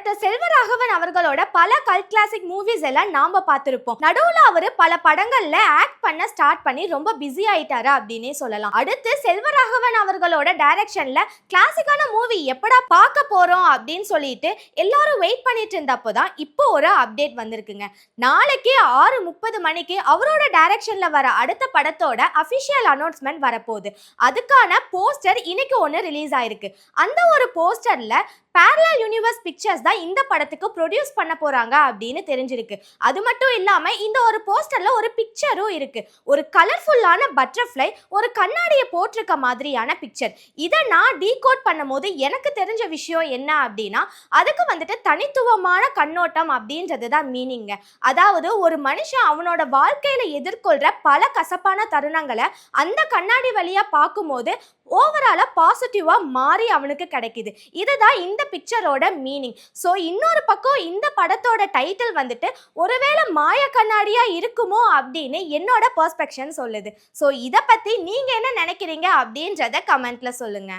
Director Selvaraghavan அவர்களோட பல cult classic movies எல்லாம் நாம பார்த்திருப்போம். நடுவுல அவரு பல படங்கள்ல ஆக்ட் பண்ண ஸ்டார்ட் பண்ணி ரொம்ப பிஸி ஆயிட்டாரு அப்படின்னே சொல்லலாம். அடுத்து செல்வராகவன் அவர்களோட டைரக்ஷன்ல கிளாசிக்கான மூவி எப்படா பார்க்க போறோம் அப்படின்னு சொல்லிட்டு எல்லாரும் வெயிட் பண்ணிட்டு இருந்தப்போதான் இப்போ ஒரு அப்டேட் வந்திருக்குங்க. நாளைக்கு 6:30 மணிக்கு அவரோட டைரக்ஷன்ல வர அடுத்த படத்தோட அபிஷியல் அனௌன்ஸ்மெண்ட் வரப்போகுது. அதுக்கான போஸ்டர் இன்னைக்கு ஒன்று ரிலீஸ் ஆயிருக்கு. அந்த ஒரு போஸ்டர்ல Parallel Universe Pictures தான் இந்த படத்துக்கு ப்ரொடியூஸ் பண்ண போறாங்க அப்படின்னு தெரிஞ்சிருக்கு. அது மட்டும் இல்லாம இந்த ஒரு போஸ்டர்ல ஒரு பிக்சரும் இருக்கு. ஒரு கலர்ஃபுல்லான பட்டர்ஃப்ளை ஒரு கண்ணாடியை போட்டிருக்க மாதிரியான பிக்சர். இதை நான் டீகோட் பண்ணும்போது எனக்கு தெரிஞ்ச விஷயம் என்ன அப்படின்னா, அதுக்கு வந்துட்டு தனித்துவமான கண்ணோட்டம் அப்படின்றது தான் மீனிங்க. அதாவது ஒரு மனுஷன் அவனோட வாழ்க்கையில எதிர்கொள்ற பல கசப்பான தருணங்களை அந்த கண்ணாடி வழியா பார்க்கும்போது ஓவராலா பாசிட்டிவா மாறி அவனுக்கு கிடைக்குது. இதுதான் இந்த பிக்சரோட மீனிங். ஸோ இன்னொரு பக்கம் இந்த படத்தோட டைட்டில் வந்துட்டு ஒருவேளை மாய கண்ணாடியா இருக்குமோ அப்படின்னு என்னோட பெர்ஸ்பெக்ஷன் சொல்லுது. ஸோ இதை பத்தி நீங்க என்ன நினைக்கிறீங்க அப்படின்றத கமெண்ட்ல சொல்லுங்க.